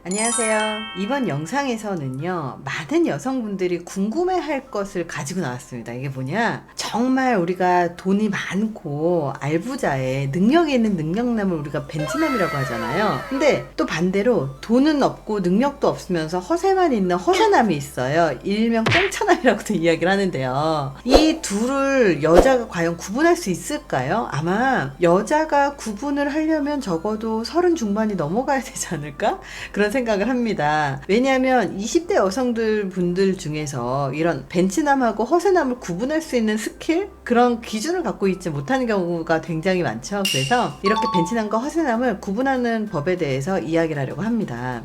안녕하세요. 이번 영상에서는요, 많은 여성분들이 궁금해할 것을 가지고 나왔습니다. 이게 뭐냐? 정말 우리가 돈이 많고 알부자의 능력이 있는 능력남을 우리가 벤치남이라고 하잖아요. 근데 또 반대로 돈은 없고 능력도 없으면서 허세만 있는 허세남이 있어요. 일명 꽁차남이라고도 이야기를 하는데요. 이 둘을 여자가 과연 구분할 수 있을까요? 아마 여자가 구분을 하려면 적어도 30 중반이 넘어가야 되지 않을까? 그런 생각을 합니다. 왜냐하면 20대 여성들 분들 중에서 이런 벤치남하고 허세남을 구분할 수 있는 스킬? 그런 기준을 갖고 있지 못하는 경우가 굉장히 많죠. 그래서 이렇게 벤치남과 허세남을 구분하는 법에 대해서 이야기를 하려고 합니다.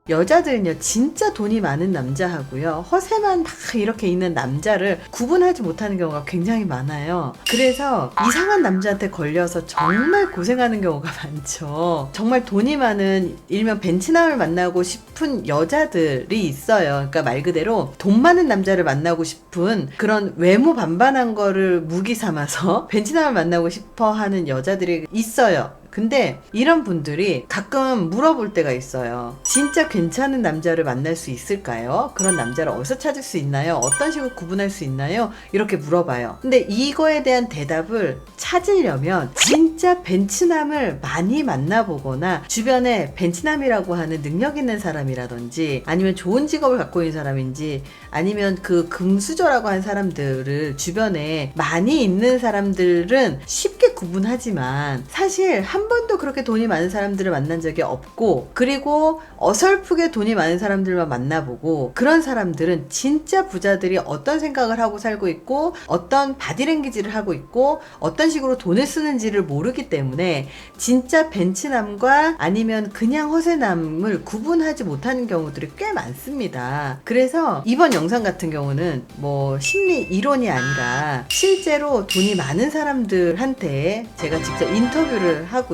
여자들은요, 진짜 돈이 많은 남자하고요, 허세만 막 이렇게 있는 남자를 구분하지 못하는 경우가 굉장히 많아요. 그래서 이상한 남자한테 걸려서 정말 고생하는 경우가 많죠. 정말 돈이 많은 일명 벤치남을 만나고 싶은 여자들이 있어요. 그러니까 말 그대로 돈 많은 남자를 만나고 싶은 그런 외모 반반한 거를 무기 삼아서 벤치남을 만나고 싶어 하는 여자들이 있어요. 근데 이런 분들이 가끔 물어볼 때가 있어요. 진짜 괜찮은 남자를 만날 수 있을까요? 그런 남자를 어디서 찾을 수 있나요? 어떤 식으로 구분할 수 있나요? 이렇게 물어봐요. 근데 이거에 대한 대답을 찾으려면 진짜 벤치남을 많이 만나보거나 주변에 벤치남이라고 하는 능력 있는 사람이라든지 아니면 좋은 직업을 갖고 있는 사람인지 아니면 그 금수저라고 하는 사람들을 주변에 많이 있는 사람들은 쉽게 구분하지만 사실 한 번도 그렇게 돈이 많은 사람들을 만난 적이 없고, 그리고 어설프게 돈이 많은 사람들만 만나보고, 그런 사람들은 진짜 부자들이 어떤 생각을 하고 살고 있고 어떤 바디랭귀지를 하고 있고 어떤 식으로 돈을 쓰는지를 모르기 때문에 진짜 벤치남과 아니면 그냥 허세남을 구분하지 못하는 경우들이 꽤 많습니다. 그래서 이번 영상 같은 경우는 뭐 심리 이론이 아니라 실제로 돈이 많은 사람들한테 제가 직접 인터뷰를 하고요.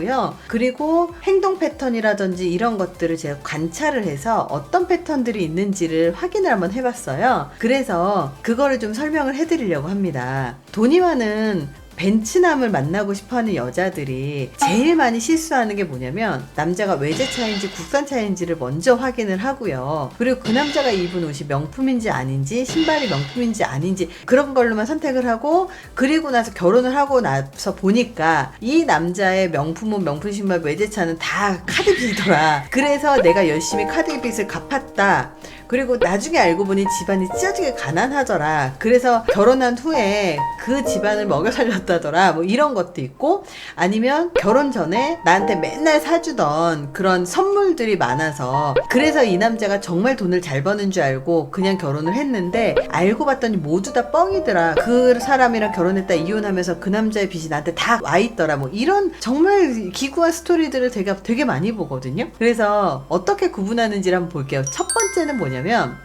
그리고 행동 패턴이라든지 이런 것들을 제가 관찰을 해서 어떤 패턴들이 있는지를 확인을 한번 해봤어요. 그래서 그거를 좀 설명을 해드리려고 합니다. 돈이 많은 벤치남을 만나고 싶어하는 여자들이 제일 많이 실수하는 게 뭐냐면, 남자가 외제차인지 국산차인지를 먼저 확인을 하고요. 그리고 그 남자가 입은 옷이 명품인지 아닌지, 신발이 명품인지 아닌지 그런 걸로만 선택을 하고, 그리고 나서 결혼을 하고 나서 보니까 이 남자의 명품은 명품 신발, 외제차는 다 카드빚이더라. 그래서 내가 열심히 카드빚을 갚았다. 그리고 나중에 알고 보니 집안이 찢어지게 가난하더라. 그래서 결혼한 후에 그 집안을 먹여 살렸다더라. 뭐 이런 것도 있고, 아니면 결혼 전에 나한테 맨날 사주던 그런 선물들이 많아서 그래서 이 남자가 정말 돈을 잘 버는 줄 알고 그냥 결혼을 했는데 알고 봤더니 모두 다 뻥이더라. 그 사람이랑 결혼했다 이혼하면서 그 남자의 빚이 나한테 다 와있더라. 뭐 이런 정말 기구한 스토리들을 되게 많이 보거든요. 그래서 어떻게 구분하는지를 한번 볼게요. 첫 번째는 뭐냐면,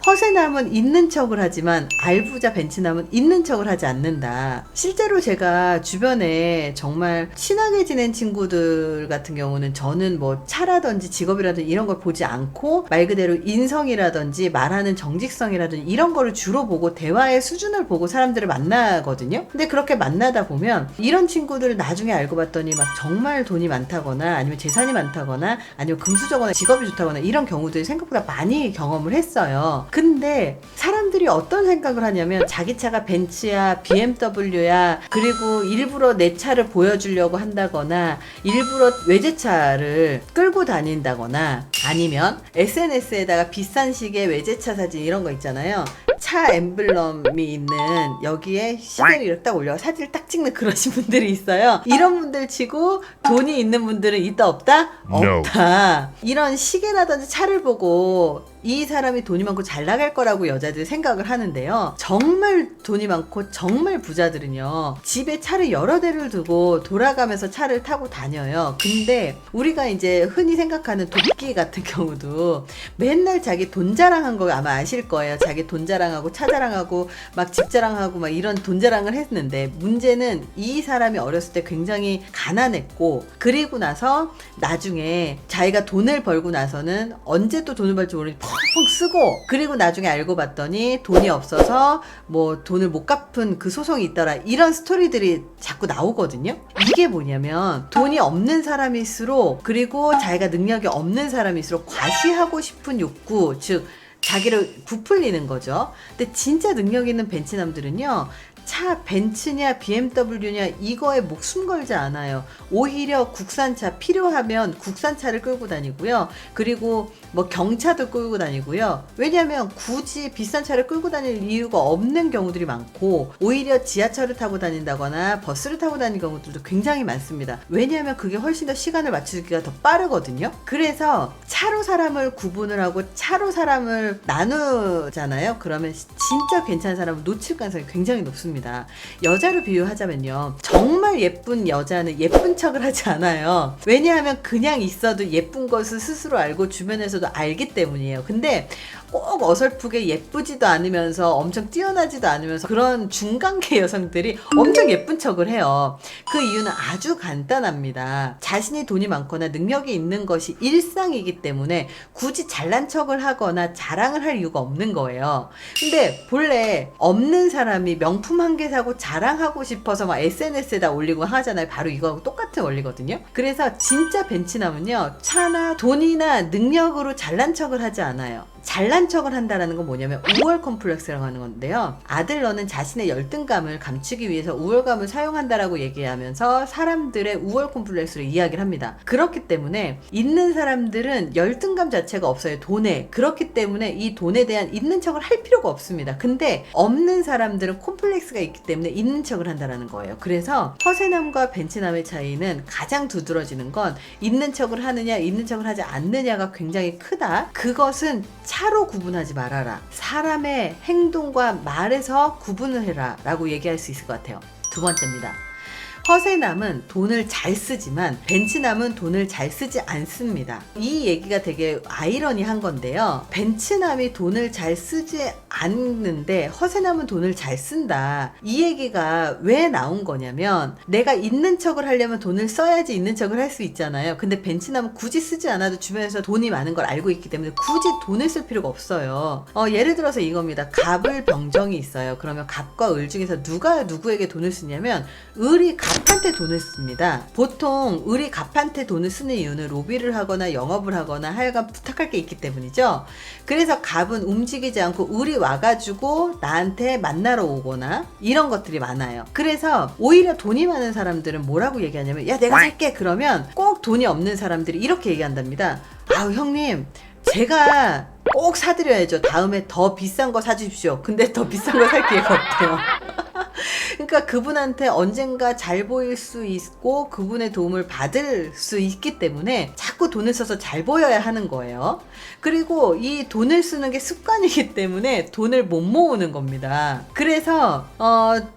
허세남은 있는 척을 하지만 알부자 벤치남은 있는 척을 하지 않는다. 실제로 제가 주변에 정말 친하게 지낸 친구들 같은 경우는 저는 뭐 차라든지 직업이라든지 이런 걸 보지 않고 말 그대로 인성이라든지 말하는 정직성이라든지 이런 거를 주로 보고 대화의 수준을 보고 사람들을 만나거든요. 근데 그렇게 만나다 보면 이런 친구들을 나중에 알고 봤더니 막 정말 돈이 많다거나 아니면 재산이 많다거나 아니면 금수저거나 직업이 좋다거나 이런 경우들이 생각보다 많이 경험을 했어요. 근데 사람들이 어떤 생각을 하냐면, 자기 차가 벤츠야, BMW야, 그리고 일부러 내 차를 보여주려고 한다거나 일부러 외제차를 끌고 다닌다거나 아니면 SNS에다가 비싼 시계 외제차 사진 이런 거 있잖아요. 차 엠블럼이 있는 여기에 시계를 이렇게 딱 올려 사진을 딱 찍는 그러신 분들이 있어요. 이런 분들 치고 돈이 있는 분들은 있다 없다? 없다. 이런 시계라든지 차를 보고 이 사람이 돈이 많고 잘 나갈 거라고 여자들이 생각을 하는데요. 정말 돈이 많고 정말 부자들은요, 집에 차를 여러 대를 두고 돌아가면서 차를 타고 다녀요. 근데 우리가 이제 흔히 생각하는 도끼 같은 경우도 맨날 자기 돈 자랑한 거 아마 아실 거예요. 자기 돈 자랑하고 차 자랑하고 막 집 자랑하고 막 이런 돈 자랑을 했는데, 문제는 이 사람이 어렸을 때 굉장히 가난했고, 그리고 나서 나중에 자기가 돈을 벌고 나서는 언제 또 돈을 벌지 모르니 펑펑 쓰고, 그리고 나중에 알고 봤더니 돈이 없어서 뭐 돈을 못 갚은 그 소송이 있더라, 이런 스토리들이 자꾸 나오거든요. 이게 뭐냐면 돈이 없는 사람일수록, 그리고 자기가 능력이 없는 사람일수록 과시하고 싶은 욕구, 즉 자기를 부풀리는 거죠. 근데 진짜 능력 있는 벤치남들은요, 차 벤츠냐 BMW냐 이거에 목숨 걸지 않아요. 오히려 국산차 필요하면 국산차를 끌고 다니고요. 그리고 뭐 경차도 끌고 다니고요. 왜냐하면 굳이 비싼 차를 끌고 다닐 이유가 없는 경우들이 많고, 오히려 지하철을 타고 다닌다거나 버스를 타고 다니는 경우들도 굉장히 많습니다. 왜냐하면 그게 훨씬 더 시간을 맞추기가 더 빠르거든요. 그래서 차로 사람을 구분을 하고 차로 사람을 나누잖아요. 그러면 진짜 괜찮은 사람을 놓칠 가능성이 굉장히 높습니다. 여자로 비유하자면요, 정말 예쁜 여자는 예쁜 척을 하지 않아요. 왜냐하면 그냥 있어도 예쁜 것을 스스로 알고 주변에서도 알기 때문이에요. 근데 꼭 어설프게 예쁘지도 않으면서 엄청 뛰어나지도 않으면서 그런 중간계 여성들이 엄청 예쁜 척을 해요. 그 이유는 아주 간단합니다. 자신이 돈이 많거나 능력이 있는 것이 일상이기 때문에 굳이 잘난 척을 하거나 자랑을 할 이유가 없는 거예요. 근데 본래 없는 사람이 명품 한 개 사고 자랑하고 싶어서 막 SNS에다 올리고 하잖아요. 바로 이거하고 똑같은 원리거든요. 그래서 진짜 벤치남은요, 차나 돈이나 능력으로 잘난 척을 하지 않아요. 잘난 척을 한다는 건 뭐냐면 우월 컴플렉스라고 하는 건데요. 아들 너는 자신의 열등감을 감추기 위해서 우월감을 사용한다라고 얘기하면서 사람들의 우월 컴플렉스를 이야기를 합니다. 그렇기 때문에 있는 사람들은 열등감 자체가 없어요, 돈에. 그렇기 때문에 이 돈에 대한 있는 척을 할 필요가 없습니다. 근데 없는 사람들은 콤플렉스가 있기 때문에 있는 척을 한다는 거예요. 그래서 허세남과 벤치남의 차이는 가장 두드러지는 건 있는 척을 하느냐 있는 척을 하지 않느냐가 굉장히 크다. 그것은 차로 구분하지 말아라. 사람의 행동과 말에서 구분을 해라 라고 얘기할 수 있을 것 같아요. 두 번째입니다. 허세남은 돈을 잘 쓰지만 벤츠남은 돈을 잘 쓰지 않습니다. 이 얘기가 되게 아이러니한 건데요. 벤츠남이 돈을 잘 쓰지 않는데 허세남은 돈을 잘 쓴다. 이 얘기가 왜 나온 거냐면, 내가 있는 척을 하려면 돈을 써야지 있는 척을 할 수 있잖아요. 근데 벤츠남은 굳이 쓰지 않아도 주변에서 돈이 많은 걸 알고 있기 때문에 굳이 돈을 쓸 필요가 없어요. 예를 들어서 이겁니다. 갑을 병정이 있어요. 그러면 갑과 을 중에서 누가 누구에게 돈을 쓰냐면 을이 갑한테 돈을 씁니다. 보통 을이 갑한테 돈을 쓰는 이유는 로비를 하거나 영업을 하거나 하여간 부탁할 게 있기 때문이죠. 그래서 갑은 움직이지 않고 을이 와가지고 나한테 만나러 오거나 이런 것들이 많아요. 그래서 오히려 돈이 많은 사람들은 뭐라고 얘기하냐면, 야 내가 살게. 그러면 꼭 돈이 없는 사람들이 이렇게 얘기한답니다. 아우 형님, 제가 꼭 사드려야죠. 다음에 더 비싼 거 사주십시오. 근데 더 비싼 거 살 기회가 없대요. 그러니까 그분한테 언젠가 잘 보일 수 있고 그분의 도움을 받을 수 있기 때문에 자꾸 돈을 써서 잘 보여야 하는 거예요. 그리고 이 돈을 쓰는 게 습관이기 때문에 돈을 못 모으는 겁니다. 그래서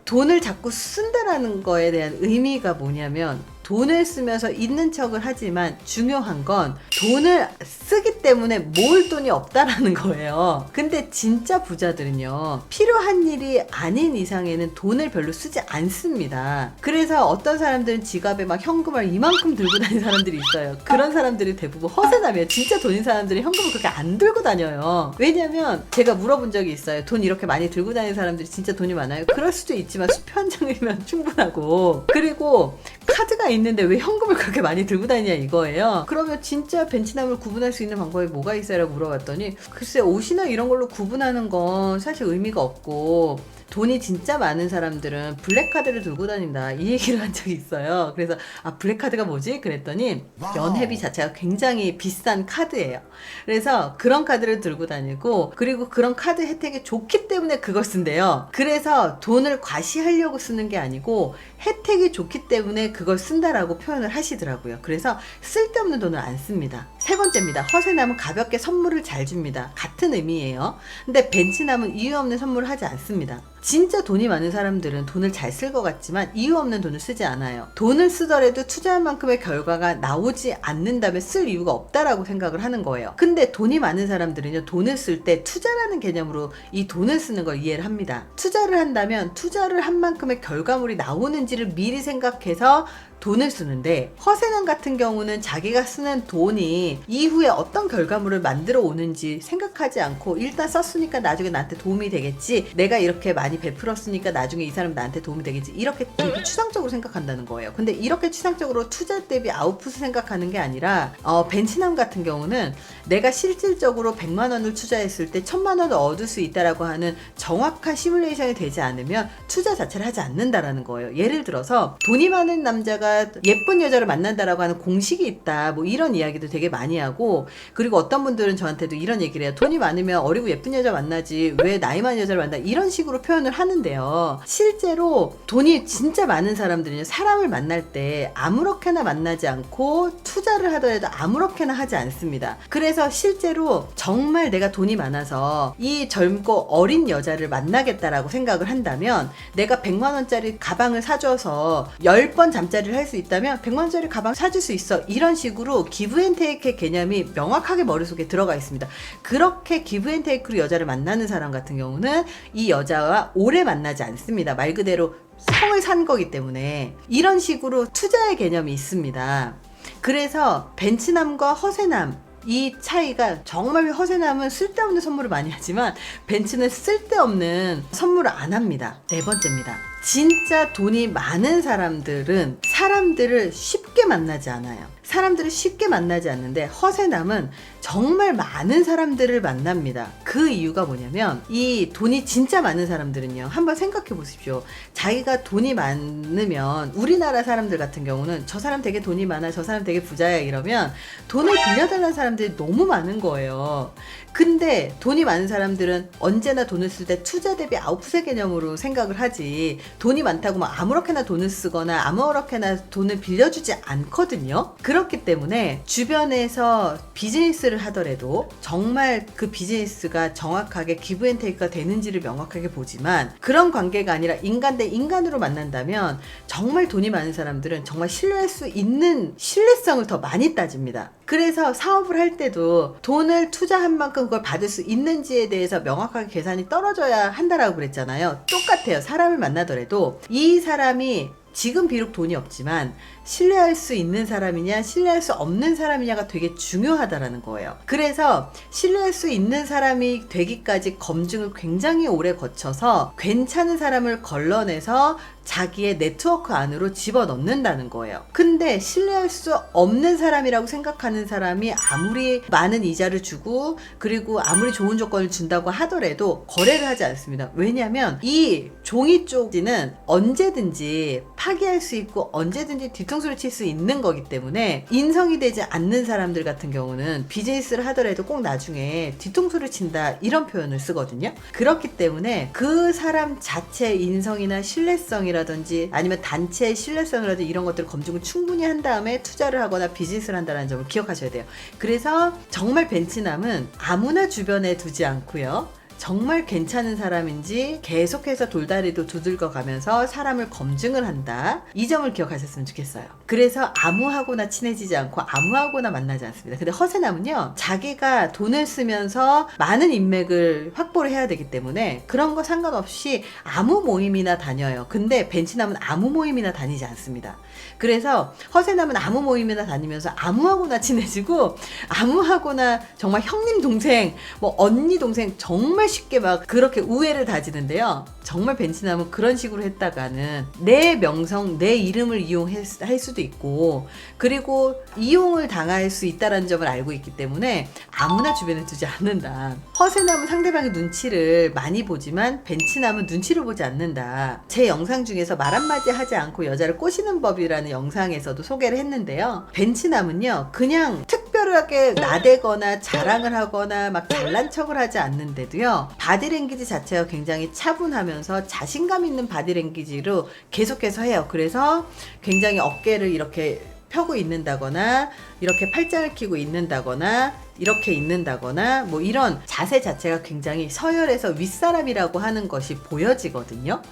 돈을 자꾸 쓴다라는 거에 대한 의미가 뭐냐면, 돈을 쓰면서 있는 척을 하지만 중요한 건 돈을 쓰기 때문에 모을 돈이 없다라는 거예요. 근데 진짜 부자들은요, 필요한 일이 아닌 이상에는 돈을 별로 쓰지 않습니다. 그래서 어떤 사람들은 지갑에 막 현금을 이만큼 들고 다니는 사람들이 있어요. 그런 사람들이 대부분 허세남이에요. 진짜 돈 있는 사람들이 현금을 그렇게 안 들고 다녀요. 왜냐면 제가 물어본 적이 있어요. 돈 이렇게 많이 들고 다니는 사람들이 진짜 돈이 많아요? 그럴 수도 있지만 수표 한 장이면 충분하고, 그리고 카드가 있는데 왜 현금을 그렇게 많이 들고 다니냐 이거예요. 그러면 진짜 벤치남을 구분할 수 있는 방법이 뭐가 있어요? 라고 물어봤더니, 글쎄 옷이나 이런 걸로 구분하는 건 사실 의미가 없고, 돈이 진짜 많은 사람들은 블랙카드를 들고 다닌다, 이 얘기를 한 적이 있어요. 그래서 블랙카드가 뭐지? 그랬더니 연회비 자체가 굉장히 비싼 카드예요. 그래서 그런 카드를 들고 다니고, 그리고 그런 카드 혜택이 좋기 때문에 그걸 쓴대요. 그래서 돈을 과시하려고 쓰는 게 아니고 혜택이 좋기 때문에 그걸 쓴다라고 표현을 하시더라고요. 그래서 쓸데없는 돈을 안 씁니다. 세 번째입니다. 허세남은 가볍게 선물을 잘 줍니다. 같은 의미예요. 근데 벤치남은 이유 없는 선물을 하지 않습니다. 진짜 돈이 많은 사람들은 돈을 잘 쓸 것 같지만 이유 없는 돈을 쓰지 않아요. 돈을 쓰더라도 투자한 만큼의 결과가 나오지 않는다면 쓸 이유가 없다라고 생각을 하는 거예요. 근데 돈이 많은 사람들은요, 돈을 쓸 때 투자라는 개념으로 이 돈을 쓰는 걸 이해를 합니다. 투자를 한다면 투자를 한 만큼의 결과물이 나오는지를 미리 생각해서 돈을 쓰는데, 허세남 같은 경우는 자기가 쓰는 돈이 이후에 어떤 결과물을 만들어 오는지 생각하지 않고 일단 썼으니까 나중에 나한테 도움이 되겠지, 내가 이렇게 많이 베풀었으니까 나중에 이 사람 나한테 도움이 되겠지, 이렇게 되게 추상적으로 생각한다는 거예요. 근데 이렇게 추상적으로 투자 대비 아웃풋을 생각하는 게 아니라 벤치남 같은 경우는 내가 실질적으로 100만 원을 투자했을 때 1000만 원을 얻을 수 있다라고 하는 정확한 시뮬레이션이 되지 않으면 투자 자체를 하지 않는다라는 거예요. 예를 들어서 돈이 많은 남자가 예쁜 여자를 만난다라고 하는 공식이 있다, 뭐 이런 이야기도 되게 많이 하고, 그리고 어떤 분들은 저한테도 이런 얘기를 해요. 돈이 많으면 어리고 예쁜 여자 만나지 왜 나이 많은 여자를 만나, 이런 식으로 표현을 하는데요. 실제로 돈이 진짜 많은 사람들은요, 사람을 만날 때 아무렇게나 만나지 않고 투자를 하더라도 아무렇게나 하지 않습니다. 그래서 실제로 정말 내가 돈이 많아서 이 젊고 어린 여자를 만나겠다라고 생각을 한다면, 내가 100만 원짜리 가방을 사줘서 10번 잠자리를 할 수 있다면 100만 원짜리 가방 사줄 수 있어, 이런 식으로 기브앤테이크의 개념이 명확하게 머릿속에 들어가 있습니다. 그렇게 기브앤테이크로 여자를 만나는 사람 같은 경우는 이 여자와 오래 만나지 않습니다. 말 그대로 성을 산 거기 때문에. 이런 식으로 투자의 개념이 있습니다. 그래서 벤치남과 허세남, 이 차이가, 정말 허세남은 쓸데없는 선물을 많이 하지만 벤츠는 쓸데없는 선물을 안 합니다. 네 번째입니다. 진짜 돈이 많은 사람들은 사람들을 쉽게 만나지 않아요. 사람들을 쉽게 만나지 않는데, 허세남은 정말 많은 사람들을 만납니다. 그 이유가 뭐냐면, 이 돈이 진짜 많은 사람들은요, 한번 생각해 보십시오. 자기가 돈이 많으면, 우리나라 사람들 같은 경우는 저 사람 되게 돈이 많아, 저 사람 되게 부자야, 이러면 돈을 빌려달라는 사람들이 너무 많은 거예요. 근데 돈이 많은 사람들은 언제나 돈을 쓸 때 투자 대비 아웃풋의 개념으로 생각을 하지, 돈이 많다고 막 아무렇게나 돈을 쓰거나 아무렇게나 돈을 빌려주지 않거든요. 그렇기 때문에 주변에서 비즈니스를 하더라도 정말 그 비즈니스가 정확하게 기브앤테이크가 되는지를 명확하게 보지만, 그런 관계가 아니라 인간 대 인간으로 만난다면 정말 돈이 많은 사람들은 정말 신뢰할 수 있는 신뢰성을 더 많이 따집니다. 그래서 사업을 할 때도 돈을 투자한 만큼 그걸 받을 수 있는지에 대해서 명확하게 계산이 떨어져야 한다라고 그랬잖아요. 똑같아요. 사람을 만나더라도 이 사람이 지금 비록 돈이 없지만 신뢰할 수 있는 사람이냐 신뢰할 수 없는 사람이냐가 되게 중요하다라는 거예요. 그래서 신뢰할 수 있는 사람이 되기까지 검증을 굉장히 오래 거쳐서 괜찮은 사람을 걸러내서 자기의 네트워크 안으로 집어넣는다는 거예요. 근데 신뢰할 수 없는 사람이라고 생각하는 사람이 아무리 많은 이자를 주고 그리고 아무리 좋은 조건을 준다고 하더라도 거래를 하지 않습니다. 왜냐하면 이 종이 쪽지는 언제든지 파기할 수 있고 언제든지 뒤통수를 칠 수 있는 거기 때문에, 인성이 되지 않는 사람들 같은 경우는 비즈니스를 하더라도 꼭 나중에 뒤통수를 친다, 이런 표현을 쓰거든요. 그렇기 때문에 그 사람 자체의 인성이나 신뢰성이라든지 아니면 단체의 신뢰성이라든지 이런 것들을 검증을 충분히 한 다음에 투자를 하거나 비즈니스를 한다는 점을 기억하셔야 돼요. 그래서 정말 벤치남은 아무나 주변에 두지 않고요, 정말 괜찮은 사람인지 계속해서 돌다리도 두들겨 가면서 사람을 검증을 한다, 이 점을 기억하셨으면 좋겠어요. 그래서 아무하고나 친해지지 않고 아무하고나 만나지 않습니다. 근데 허세남은요, 자기가 돈을 쓰면서 많은 인맥을 확보를 해야 되기 때문에 그런 거 상관없이 아무 모임이나 다녀요. 근데 벤치남은 아무 모임이나 다니지 않습니다. 그래서 허세남은 아무 모임이나 다니면서 아무하고나 친해지고 아무하고나 정말 형님 동생 뭐 언니 동생 정말 쉽게 막 그렇게 우애를 다지는데요, 정말 벤치남은 그런 식으로 했다가는 내 명성 내 이름을 이용할 수도 있고 그리고 이용을 당할 수 있다는 점을 알고 있기 때문에 아무나 주변에 두지 않는다. 허세남은 상대방의 눈치를 많이 보지만 벤치남은 눈치를 보지 않는다. 제 영상 중에서 말 한마디 하지 않고 여자를 꼬시는 법이라는 영상에서도 소개를 했는데요, 벤치남은요 그냥 특별하게 나대거나 자랑을 하거나 막 잘난 척을 하지 않는데도요, 바디랭귀지 자체가 굉장히 차분하면서 자신감 있는 바디랭귀지로 계속해서 해요. 그래서 굉장히 어깨를 이렇게 펴고 있는다거나 이렇게 팔짱을 끼고 있는다거나 이렇게 있는다거나 뭐 이런 자세 자체가 굉장히 서열에서 윗사람이라고 하는 것이 보여지거든요.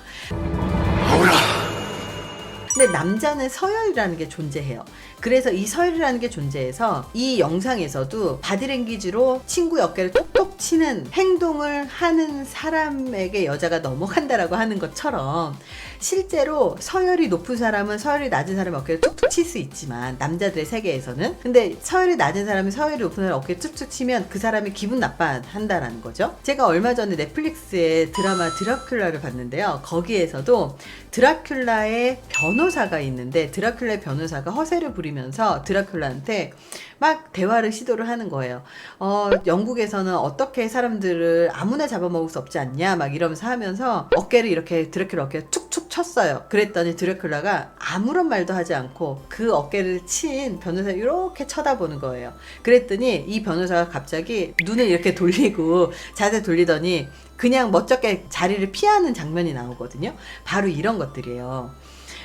근데 남자는 서열이라는 게 존재해요. 그래서 이 서열이라는 게 존재해서 이 영상에서도 바디랭귀지로 친구의 어깨를 톡톡 치는 행동을 하는 사람에게 여자가 넘어간다라고 하는 것처럼 실제로 서열이 높은 사람은 서열이 낮은 사람의 어깨를 툭툭 칠 수 있지만 남자들의 세계에서는 근데 서열이 낮은 사람이 서열이 높은 사람의 어깨를 툭툭 치면 그 사람이 기분 나빠한다라는 거죠. 제가 얼마 전에 넷플릭스의 드라마 드라큘라를 봤는데요. 거기에서도 드라큘라의 변호사가 있는데 드라큘라의 변호사가 허세를 부리면서 드라큘라한테 막 대화를 시도를 하는 거예요. 영국에서는 어떻게 사람들을 아무나 잡아먹을 수 없지 않냐 막 이러면서 하면서 어깨를 이렇게 드라큘라 어깨를 툭툭 쳤어요. 그랬더니 드라큘라가 아무런 말도 하지 않고 그 어깨를 친 변호사를 이렇게 쳐다보는 거예요. 그랬더니 이 변호사가 갑자기 눈을 이렇게 돌리고 자세 돌리더니 그냥 멋쩍게 자리를 피하는 장면이 나오거든요. 바로 이런 것들이에요.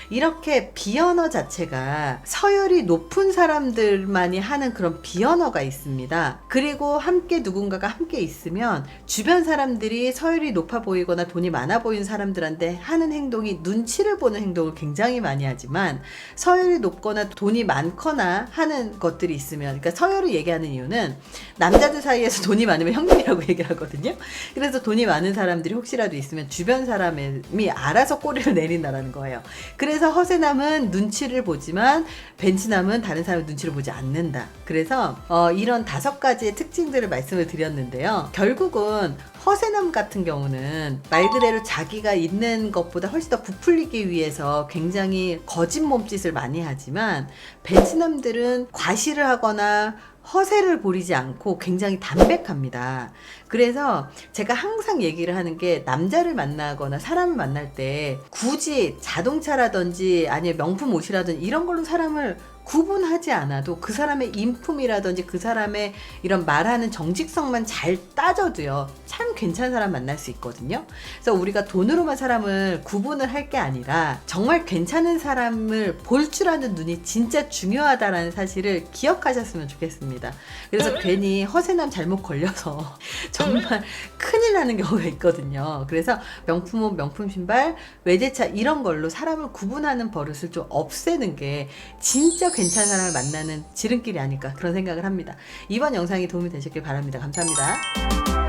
이렇게 비언어 자체가 서열이 높은 사람들만이 하는 그런 비언어가 있습니다. 그리고 함께 누군가가 함께 있으면 주변 사람들이 서열이 높아 보이거나 돈이 많아 보이는 사람들한테 하는 행동이 눈치를 보는 행동을 굉장히 많이 하지만 서열이 높거나 돈이 많거나 하는 것들이 있으면 그러니까 서열을 얘기하는 이유는 남자들 사이에서 돈이 많으면 형님이라고 얘기를 하거든요. 그래서 돈이 많은 사람들이 혹시라도 있으면 주변 사람이 알아서 꼬리를 내린다라는 거예요. 그래서 허세남은 눈치를 보지만 벤치남은 다른 사람의 눈치를 보지 않는다. 그래서 이런 5가지의 특징들을 말씀을 드렸는데요. 결국은 허세남 같은 경우는 말 그대로 자기가 있는 것보다 훨씬 더 부풀리기 위해서 굉장히 거짓 몸짓을 많이 하지만 벤치남들은 과시를 하거나 허세를 부리지 않고 굉장히 담백합니다. 그래서 제가 항상 얘기를 하는 게 남자를 만나거나 사람을 만날 때 굳이 자동차라든지 아니면 명품 옷이라든지 이런 걸로 사람을 구분하지 않아도 그 사람의 인품이라든지 그 사람의 이런 말하는 정직성만 잘 따져도요 참 괜찮은 사람 만날 수 있거든요. 그래서 우리가 돈으로만 사람을 구분을 할 게 아니라 정말 괜찮은 사람을 볼 줄 아는 눈이 진짜 중요하다라는 사실을 기억하셨으면 좋겠습니다. 그래서 괜히 허세남 잘못 걸려서 정말 큰일 나는 경우가 있거든요. 그래서 명품 옷, 명품 신발, 외제차 이런 걸로 사람을 구분하는 버릇을 좀 없애는 게 진짜 괜찮은 사람을 만나는 지름길이 아닐까 그런 생각을 합니다. 이번 영상이 도움이 되셨길 바랍니다. 감사합니다.